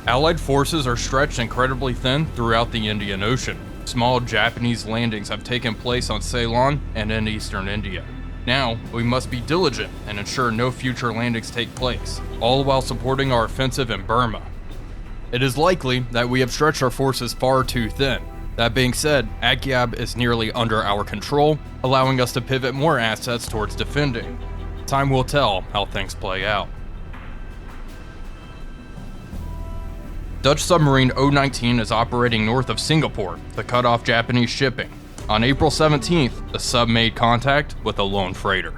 Allied forces are stretched incredibly thin throughout the Indian Ocean. Small Japanese landings have taken place on Ceylon and in eastern India. Now, we must be diligent and ensure no future landings take place, all while supporting our offensive in Burma. It is likely that we have stretched our forces far too thin. That being said, Akyab is nearly under our control, allowing us to pivot more assets towards defending. Time will tell how things play out. Dutch submarine 019 is operating north of Singapore to cut off Japanese shipping. On April 17th, the sub made contact with a lone freighter.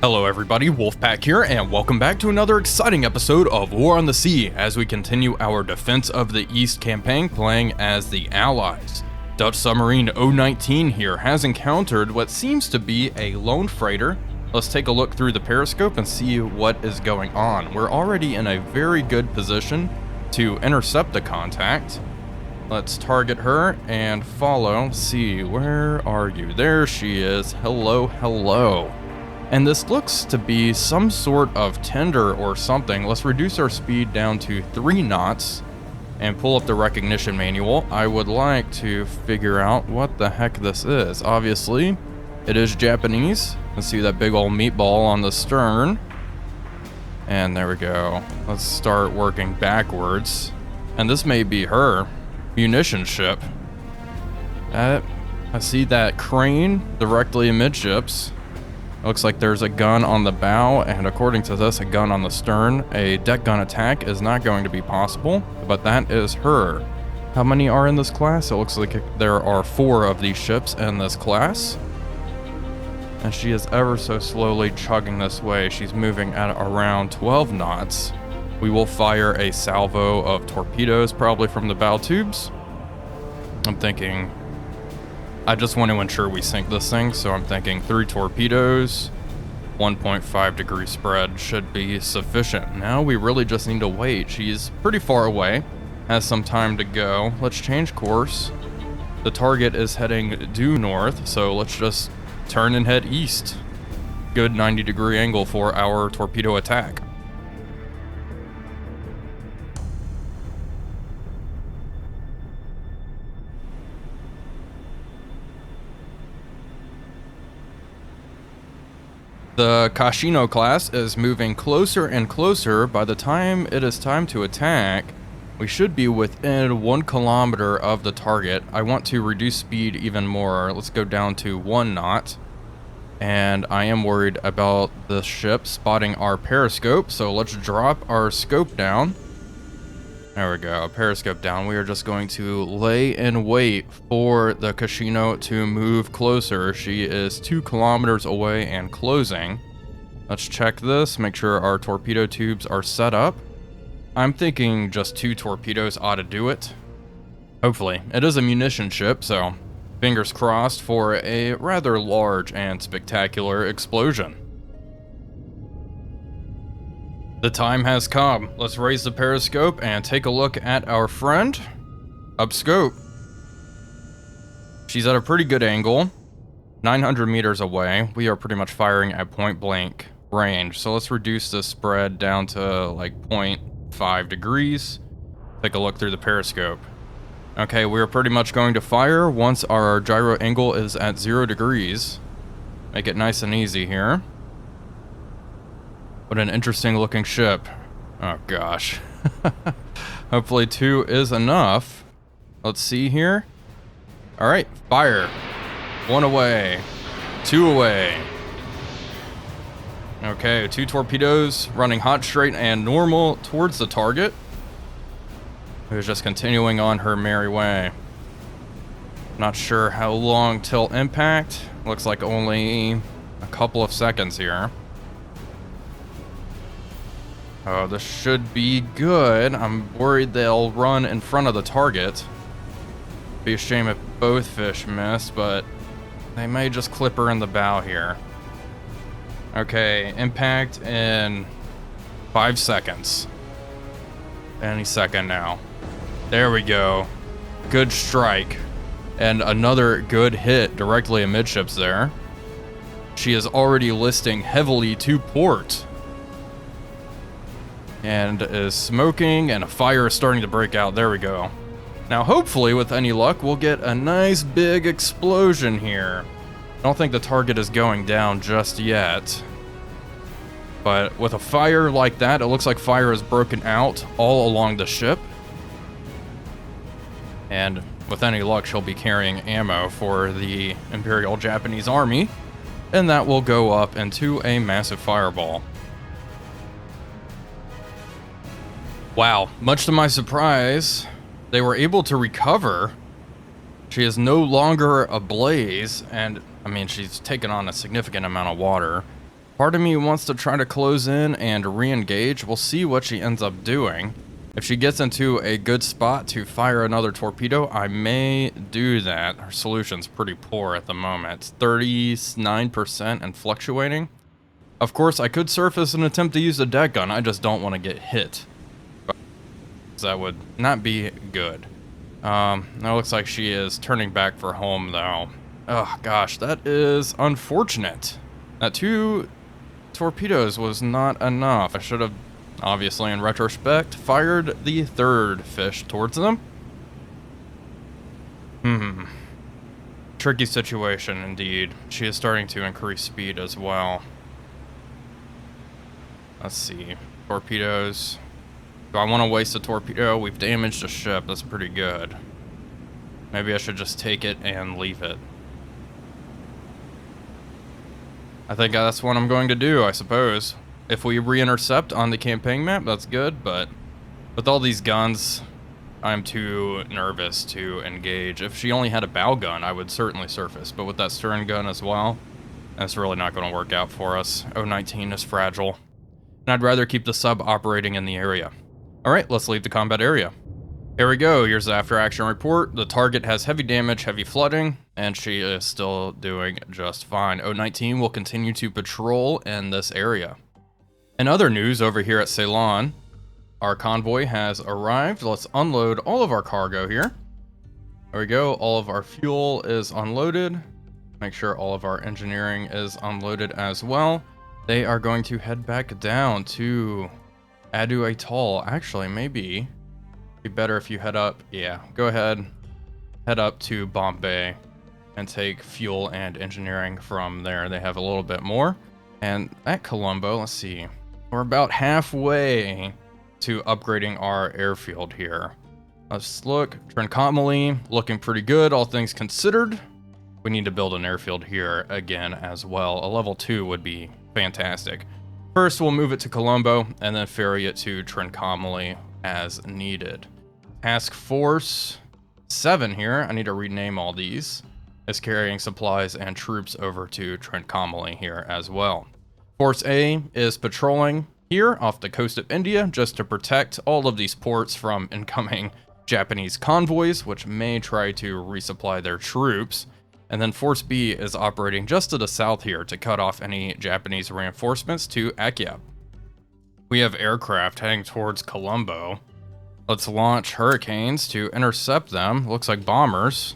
Hello everybody, Wolfpack here, and welcome back to another exciting episode of War on the Sea as we continue our Defense of the East campaign playing as the Allies. Dutch submarine 019 here has encountered what seems to be a lone freighter. Let's take a look through the periscope and see what is going on. We're already in a very good position to intercept the contact. Let's target her and follow. See, where are you? There she is. Hello, hello. And this looks to be some sort of tender or something. Let's reduce our speed down to 3 knots and pull up the recognition manual. I would like to figure out what the heck this is. Obviously, it is Japanese. Let's see that big old meatball on the stern. And there we go. Let's start working backwards. And this may be her munition ship. I see that crane directly amidships. Looks like there's a gun on the bow, and according to this, a gun on the stern. A deck gun attack is not going to be possible, but that is her. How many are in this class? It looks like there are 4 of these ships in this class. And she is ever so slowly chugging this way. She's moving at around 12 knots. We will fire a salvo of torpedoes, probably from the bow tubes. I'm thinking, I just want to ensure we sink this thing, so I'm thinking 3 torpedoes, 1.5 degree spread should be sufficient. Now we really just need to wait. She's pretty far away, has some time to go. Let's change course. The target is heading due north, so let's just turn and head east. Good 90-degree angle for our torpedo attack. The Kashino class is moving closer and closer. By the time it is time to attack, we should be within 1 kilometer of the target. I want to reduce speed even more. Let's go down to 1 knot. And I am worried about the ship spotting our periscope, so let's drop our scope down. There we go, periscope down. We are just going to lay in wait for the Kashino to move closer. She is 2 kilometers away and closing. Let's check this, make sure our torpedo tubes are set up. I'm thinking just 2 torpedoes ought to do it. Hopefully. It is a munition ship, so fingers crossed for a rather large and spectacular explosion. The time has come. Let's raise the periscope and take a look at our friend. Up scope. She's at a pretty good angle. 900 meters away. We are pretty much firing at point blank range. So let's reduce the spread down to like 0.5 degrees. Take a look through the periscope. Okay, we're pretty much going to fire once our gyro angle is at 0 degrees. Make it nice and easy here. What an interesting looking ship. Oh gosh. Hopefully 2 is enough. Let's see here. Alright, fire. 1 away. 2 away. Okay, 2 torpedoes running hot, straight, and normal towards the target, who's just continuing on her merry way. Not sure how long till impact. Looks like only a couple of seconds here. Oh, this should be good. I'm worried they'll run in front of the target. Be a shame if both fish miss, but they may just clip her in the bow here. Okay, impact in 5 seconds. Any second now. There we go. Good strike. And another good hit directly amidships there. she is already listing heavily to port. And is smoking, and a fire is starting to break out. There we go. Now, hopefully, with any luck, we'll get a nice big explosion here. I don't think the target is going down just yet. But with a fire like that, it looks like fire has broken out all along the ship. And with any luck, she'll be carrying ammo for the Imperial Japanese Army. And that will go up into a massive fireball. Wow, much to my surprise, they were able to recover. She is no longer ablaze, and I mean, she's taken on a significant amount of water. Part of me wants to try to close in and re-engage. We'll see what she ends up doing. If she gets into a good spot to fire another torpedo, I may do that. Her solution's pretty poor at the moment. It's 39% and fluctuating. Of course, I could surface and attempt to use the deck gun. I just don't want to get hit. That would not be good. Now it looks like she is turning back for home, though. Oh, gosh, that is unfortunate. That 2 torpedoes was not enough. I should have, obviously, in retrospect, fired the 3rd fish towards them. Tricky situation, indeed. She is starting to increase speed as well. Let's see. Torpedoes. Do I want to waste a torpedo? We've damaged a ship. That's pretty good. Maybe I should just take it and leave it. I think that's what I'm going to do, I suppose. If we re-intercept on the campaign map, that's good, but with all these guns, I'm too nervous to engage. If she only had a bow gun, I would certainly surface, but with that stern gun as well, that's really not going to work out for us. 019 is fragile, and I'd rather keep the sub operating in the area. Alright, let's leave the combat area. Here we go, here's the after action report. The target has heavy damage, heavy flooding, and she is still doing just fine. 019 will continue to patrol in this area. In other news, over here at Ceylon, our convoy has arrived. Let's unload all of our cargo here. There we go, all of our fuel is unloaded. Make sure all of our engineering is unloaded as well. They are going to head back down to Adu Atoll. Actually, maybe be better if you head up. Yeah, go ahead. Head up to Bombay and take fuel and engineering from there. They have a little bit more. And at Colombo, let's see. We're about halfway to upgrading our airfield here. Let's look. Trincomalee looking pretty good, all things considered. We need to build an airfield here again as well. A level 2 would be fantastic. First, we'll move it to Colombo, and then ferry it to Trincomalee as needed. Task Force 7 here, I need to rename all these, is carrying supplies and troops over to Trincomalee here as well. Force A is patrolling here off the coast of India, just to protect all of these ports from incoming Japanese convoys, which may try to resupply their troops. And then Force B is operating just to the south here to cut off any Japanese reinforcements to Akyab. We have aircraft heading towards Colombo. Let's launch Hurricanes to intercept them. Looks like bombers.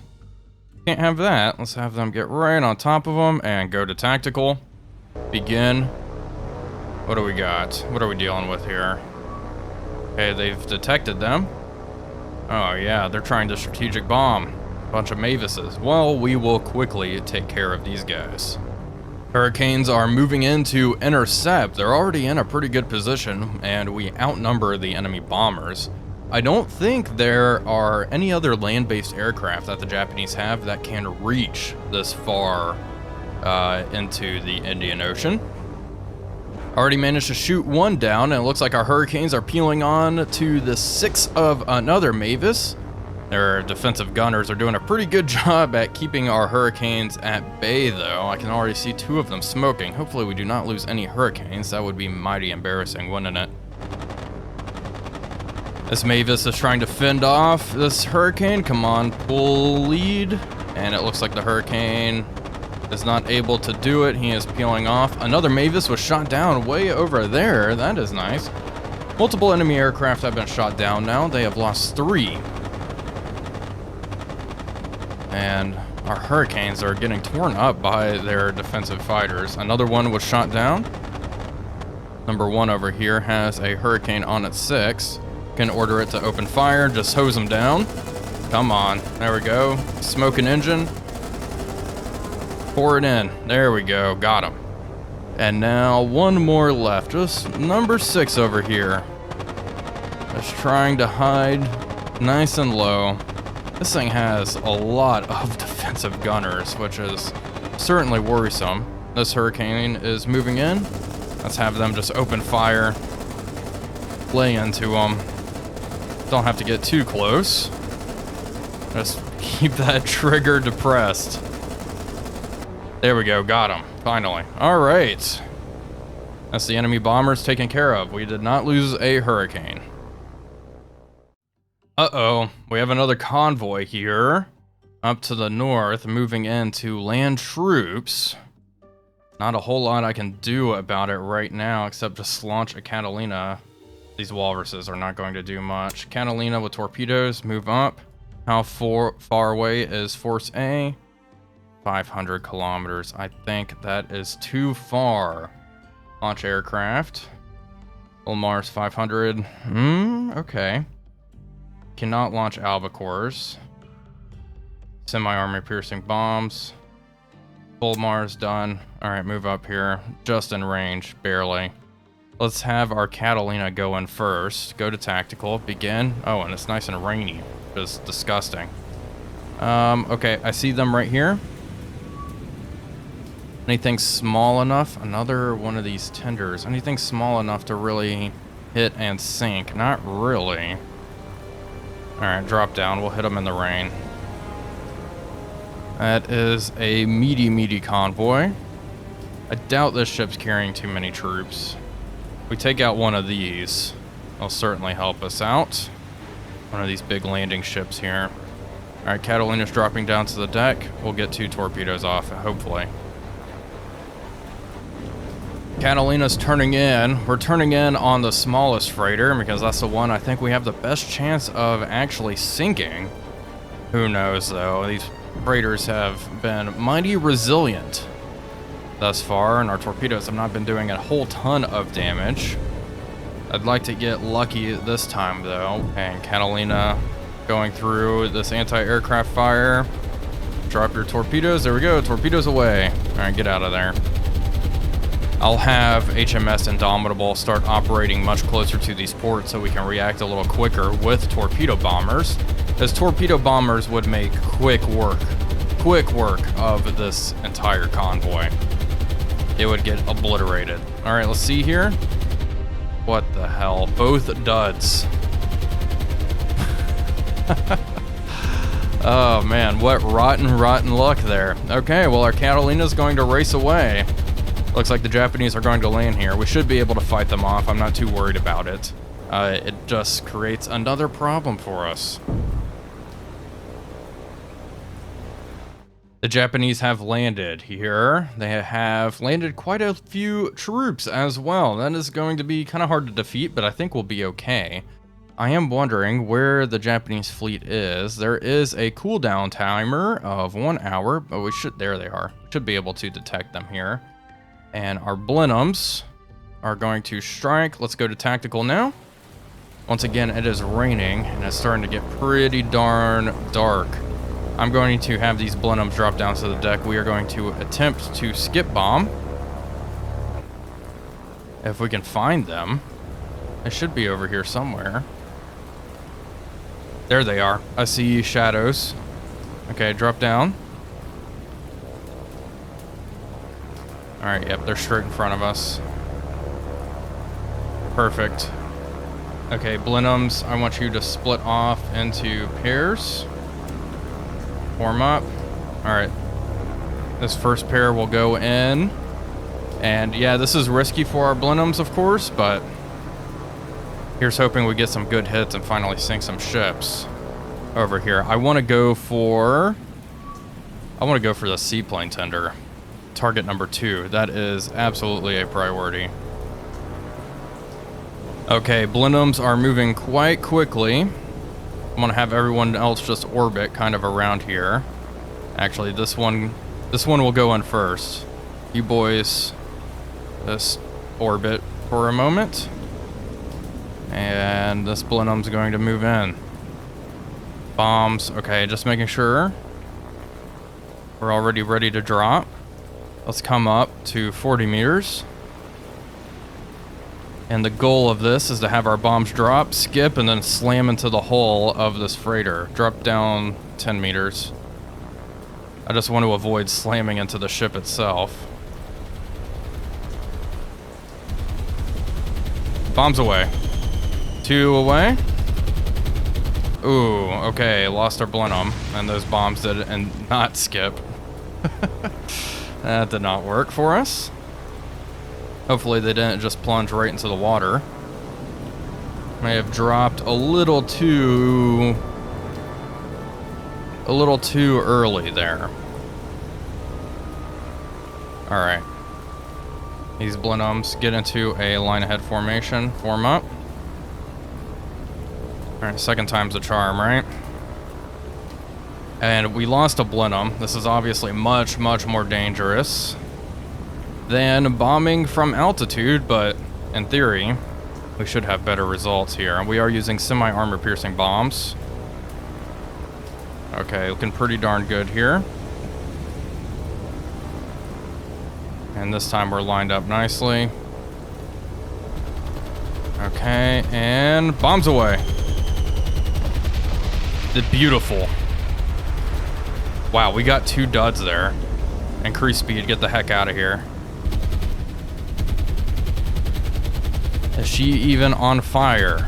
Can't have that. Let's have them get right on top of them and go to tactical. Begin. What do we got? What are we dealing with here? Okay, they've detected them. Oh yeah, they're trying to strategic bomb. Bunch of Mavises. Well, we will quickly take care of these guys. Hurricanes are moving in to intercept. They're already in a pretty good position, and we outnumber the enemy bombers. I don't think there are any other land-based aircraft that the Japanese have that can reach this far into the Indian Ocean. Already managed to shoot one down, and it looks like our Hurricanes are peeling on to the 6 of another Mavis. Their defensive gunners are doing a pretty good job at keeping our Hurricanes at bay, though. I can already see 2 of them smoking. Hopefully we do not lose any Hurricanes. That would be mighty embarrassing, wouldn't it? This Mavis is trying to fend off this Hurricane. Come on, pull lead. And it looks like the Hurricane is not able to do it. He is peeling off. Another Mavis was shot down way over there. That is nice. Multiple enemy aircraft have been shot down now. They have lost 3. And our hurricanes are getting torn up by their defensive fighters. Another one was shot down. Number 1 over here has a hurricane on its 6. Can order it to open fire, just hose them down. Come on, there we go. Smoking engine. Pour it in. There we go, got him. And now one more left, just number 6 over here. Just trying to hide nice and low. This thing has a lot of defensive gunners, which is certainly worrisome. This hurricane is moving in. Let's have them just open fire. Lay into them. Don't have to get too close. Just keep that trigger depressed. There we go, got him, finally. All right. That's the enemy bombers taken care of. We did not lose a hurricane. Uh-oh, we have another convoy here. Up to the north, moving in to land troops. Not a whole lot I can do about it right now, except just launch a Catalina. These walruses are not going to do much. Catalina with torpedoes, move up. How far away is Force A? 500 kilometers. I think that is too far. Launch aircraft. Mars 500. Okay. Cannot launch albacores. Semi-armor piercing bombs. Full Mars done. Alright, move up here. Just in range, barely. Let's have our Catalina go in first. Go to tactical, begin. Oh, and it's nice and rainy. Just disgusting. Okay, I see them right here. Anything small enough? Another one of these tenders. Anything small enough to really hit and sink? Not really. Alright, drop down. We'll hit them in the rain. That is a meaty convoy. I doubt this ship's carrying too many troops. We take out one of these. They'll certainly help us out. One of these big landing ships here. Alright, Catalina's dropping down to the deck. We'll get 2 torpedoes off, hopefully. Catalina's turning in. We're turning in on the smallest freighter because that's the one I think we have the best chance of actually sinking. Who knows, though? These freighters have been mighty resilient thus far, and our torpedoes have not been doing a whole ton of damage. I'd like to get lucky this time, though. And Catalina going through this anti-aircraft fire. Drop your torpedoes. There we go. Torpedoes away. All right, get out of there. I'll have HMS Indomitable start operating much closer to these ports so we can react a little quicker with torpedo bombers, as torpedo bombers would make quick work of this entire convoy. It would get obliterated. All right, let's see here. What the hell? Both duds. Oh man, what rotten luck there. Okay, well our Catalina's going to race away. Looks like the Japanese are going to land here. We should be able to fight them off. I'm not too worried about it. It just creates another problem for us. The Japanese have landed here. They have landed quite a few troops as well. That is going to be kind of hard to defeat, but I think we'll be okay. I am wondering where the Japanese fleet is. There is a cooldown timer of 1 hour, but we should, there they are. Should be able to detect them here. And our Blenheims are going to strike. Let's go to tactical now. Once again, it is raining and it's starting to get pretty darn dark. I'm going to have these Blenheims drop down to the deck. We are going to attempt to skip bomb. If we can find them. They should be over here somewhere. There they are. I see shadows. Okay, drop down. Alright, yep, they're straight in front of us. Perfect. Okay, Blenheims, I want you to split off into pairs. Form up. Alright. This first pair will go in. And yeah, this is risky for our Blenheims, of course, but here's hoping we get some good hits and finally sink some ships over here. I want to go for the seaplane tender. Target number 2. That is absolutely a priority. Okay, Blenheims are moving quite quickly. I'm gonna have everyone else just orbit kind of around here. Actually, this one will go in first. You boys just orbit for a moment. And this Blenheim's going to move in. Bombs. Okay, just making sure. We're already ready to drop. Let's come up to 40 meters. And the goal of this is to have our bombs drop, skip, and then slam into the hull of this freighter. Drop down 10 meters. I just want to avoid slamming into the ship itself. Bombs away. 2 away. Ooh, okay, lost our Blenheim, and those bombs did and not skip. That did not work for us. Hopefully they didn't just plunge right into the water. May have dropped a little too early there. Alright. These Blenheims get into a line ahead formation, form up. Alright, second time's a charm, right? And we lost a Blenheim. This is obviously much, much more dangerous than bombing from altitude, but in theory, we should have better results here. We are using semi-armor piercing bombs. Okay, looking pretty darn good here. And this time we're lined up nicely. Okay, and bombs away. The beautiful. Wow, we got 2 duds there. Increase speed, get the heck out of here. Is she even on fire?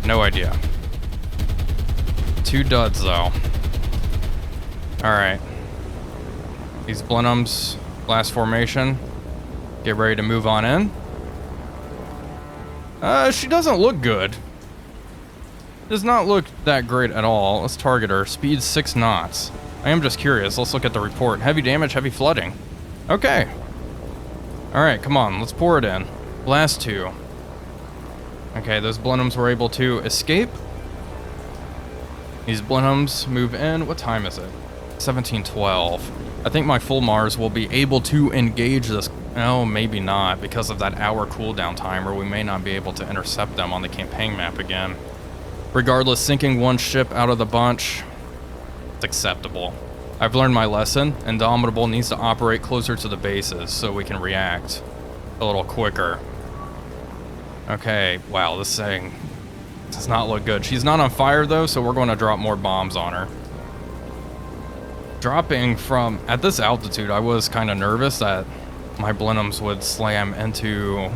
No idea. 2 duds though. Alright. These Blenheims, last formation. Get ready to move on in. She doesn't look good. Does not look that great at all. Let's target her. Speed 6 knots. I am just curious. Let's look at the report. Heavy damage, heavy flooding. Okay. Alright, come on. Let's pour it in. Last 2. Okay, those Blenheims were able to escape. These Blenheims move in. What time is it? 17:12. I think my full Mars will be able to engage this. Oh, maybe not, because of that hour cooldown time, or we may not be able to intercept them on the campaign map again. Regardless, sinking one ship out of the bunch, it's acceptable. I've learned my lesson. Indomitable needs to operate closer to the bases so we can react a little quicker. Okay, wow, this thing does not look good. She's not on fire though, so we're going to drop more bombs on her. Dropping from, at this altitude, I was kind of nervous that my Blenheims would slam into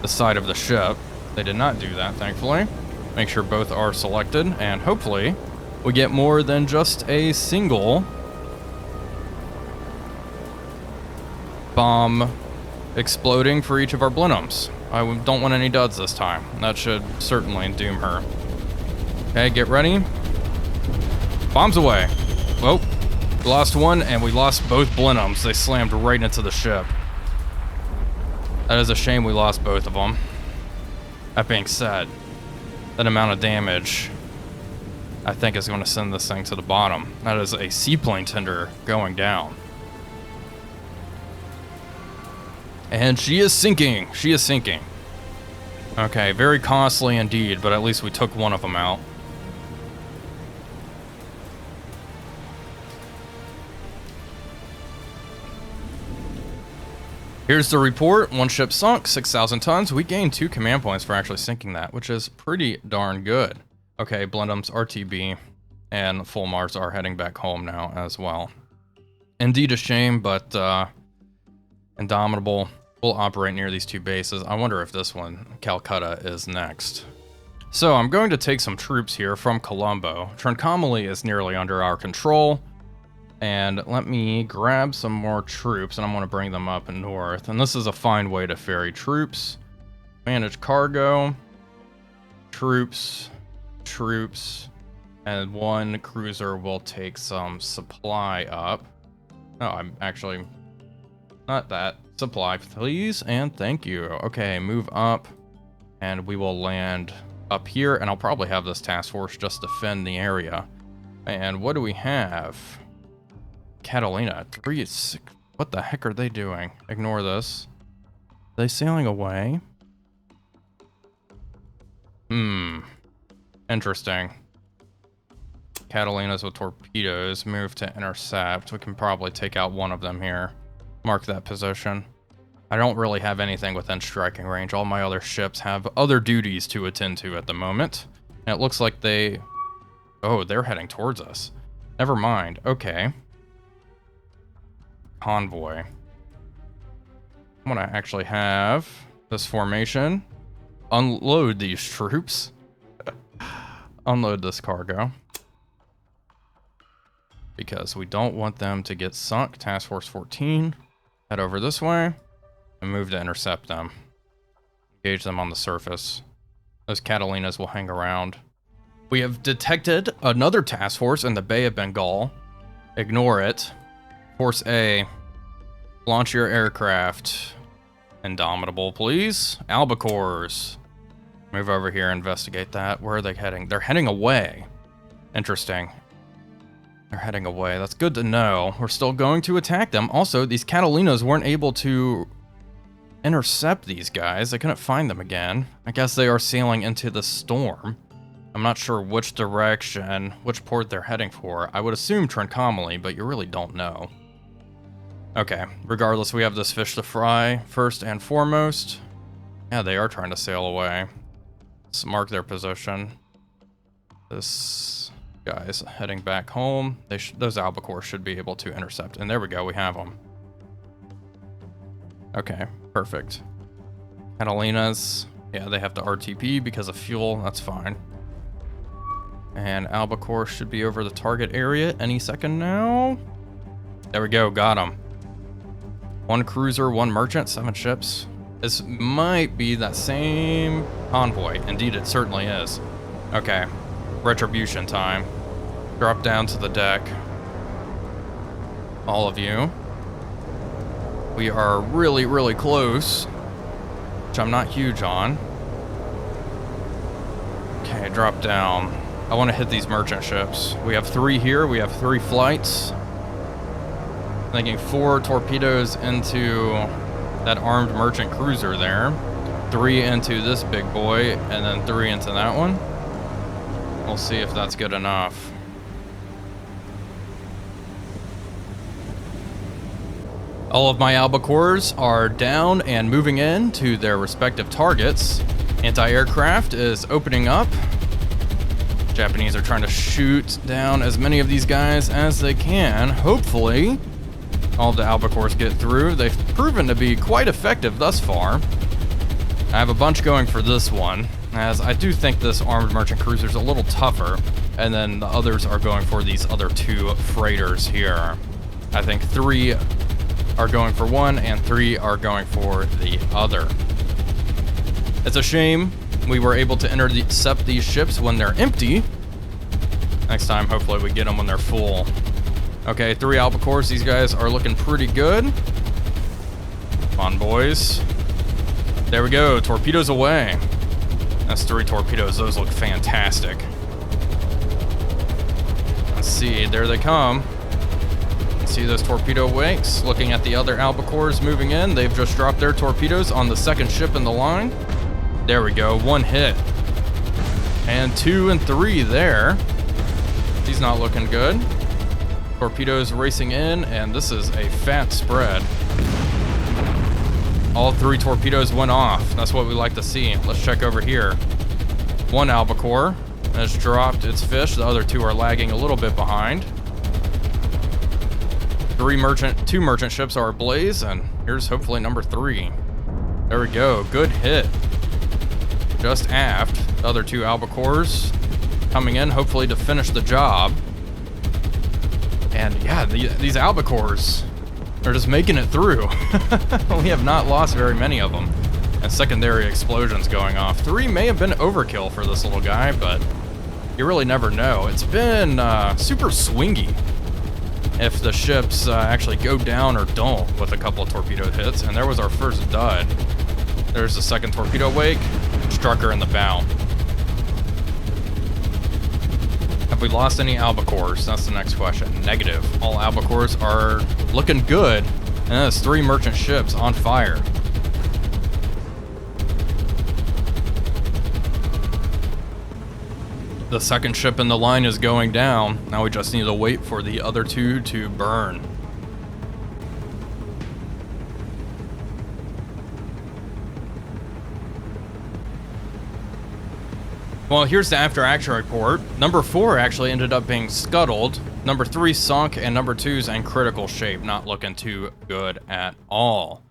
the side of the ship. They did not do that, thankfully. Make sure both are selected, and hopefully we get more than just a single bomb exploding for each of our Blenheims. I don't want any duds this time. That should certainly doom her. Okay, get ready. Bombs away. Whoa. We lost one, and we lost both Blenheims. They slammed right into the ship. That is a shame we lost both of them. That being said, that amount of damage, I think, is going to send this thing to the bottom. That is a seaplane tender going down. And she is sinking. She is sinking. Okay, very costly indeed, but at least we took one of them out. Here's the report. One ship sunk, 6,000 tons. We gained 2 command points for actually sinking that, which is pretty darn good. Okay, Blenheim's RTB and full Mars are heading back home now as well. Indeed a shame, but Indomitable will operate near these 2 bases. I wonder if this one, Calcutta, is next. So I'm going to take some troops here from Colombo. Trincomalee is nearly under our control. And let me grab some more troops, and I'm going to bring them up north. And this is a fine way to ferry troops. Manage cargo. Troops. And one cruiser will take some supply up. Oh, I'm actually... not that. Supply, please, and thank you. Okay, move up. And we will land up here, and I'll probably have this task force just defend the area. And what do we have? Catalina, 3 6. What the heck are they doing? Ignore this. Are they sailing away? Interesting. Catalinas with torpedoes move to intercept. We can probably take out one of them here. Mark that position. I don't really have anything within striking range. All my other ships have other duties to attend to at the moment. And it looks like they... Oh, they're heading towards us. Never mind. Okay. Convoy. I'm gonna actually have this formation unload these troops. Unload this cargo. Because we don't want them to get sunk. Task Force 14. Head over this way. And move to intercept them. Engage them on the surface. Those Catalinas will hang around. We have detected another task force in the Bay of Bengal. Ignore it. Force A. Launch your aircraft. Indomitable, please. Albacores. Move over here, investigate that. Where are they heading? They're heading away. Interesting. They're heading away. That's good to know. We're still going to attack them. Also, these Catalinas weren't able to intercept these guys. I couldn't find them again. I guess they are sailing into the storm. I'm not sure which direction, which port they're heading for. I would assume Trincomalee, but you really don't know. Okay, regardless, we have this fish to fry first and foremost. Yeah, they are trying to sail away. Let's mark their position. This guy's heading back home. Those albacores should be able to intercept. And there we go, we have them. Okay, perfect. Catalinas, yeah, they have to RTP because of fuel. That's fine. And albacore should be over the target area any second now. There we go, got them. 1 cruiser, 1 merchant, 7 ships. This might be that same convoy. Indeed, it certainly is. Okay, retribution time. Drop down to the deck. All of you. We are really, really close, which I'm not huge on. Okay, drop down. I want to hit these merchant ships. We have 3 here. We have 3 flights. Thinking 4 torpedoes into that armed merchant cruiser there. 3 into this big boy, and then 3 into that one. We'll see if that's good enough. All of my albacores are down and moving in to their respective targets. Anti-aircraft is opening up. Japanese are trying to shoot down as many of these guys as they can. Hopefully, all of the albacores get through. They've proven to be quite effective thus far. I have a bunch going for this one, as I do think this armed merchant cruiser is a little tougher. And then the others are going for these other 2 freighters here. I think 3 are going for one and 3 are going for the other. It's a shame we were able to intercept these ships when they're empty. Next time, hopefully we get them when they're full. Okay, 3 albacores. These guys are looking pretty good. Come on, boys. There we go. Torpedoes away. That's 3 torpedoes. Those look fantastic. Let's see. There they come. See those torpedo wakes? Looking at the other albacores moving in. They've just dropped their torpedoes on the second ship in the line. There we go. 1 hit. And 2 and 3 there. He's not looking good. Torpedoes racing in, and this is a fat spread. All 3 torpedoes went off. That's what we like to see. Let's check over here. 1 albacore has dropped its fish. The other 2 are lagging a little bit behind. 2 merchant ships are ablaze, and here's hopefully number 3. There we go. Good hit. Just aft. The other 2 albacores coming in, hopefully to finish the job. And yeah, these albacores are just making it through. We have not lost very many of them. And secondary explosions going off. 3 may have been overkill for this little guy, but you really never know. It's been super swingy if the ships actually go down or don't with a couple of torpedo hits. And there was our first dud. There's the second torpedo wake. Struck her in the bow. Have we lost any albacores? That's the next question. Negative. All albacores are looking good. And that's 3 merchant ships on fire. The second ship in the line is going down. Now we just need to wait for the other 2 to burn. Well, here's the after action report. Number 4 actually ended up being scuttled. Number 3 sunk, and number 2's in critical shape, not looking too good at all.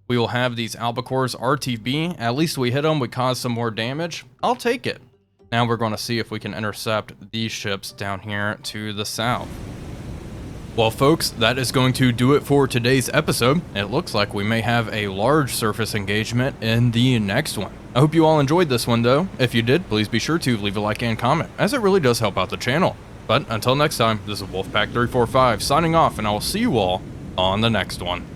We will have these albacores RTB. At least we hit them, we caused some more damage. I'll take it. Now we're going to see if we can intercept these ships down here to the south. Well, folks, that is going to do it for today's episode. It looks like we may have a large surface engagement in the next one. I hope you all enjoyed this one, though. If you did, please be sure to leave a like and comment, as it really does help out the channel. But until next time, this is Wolfpack345 signing off, and I will see you all on the next one.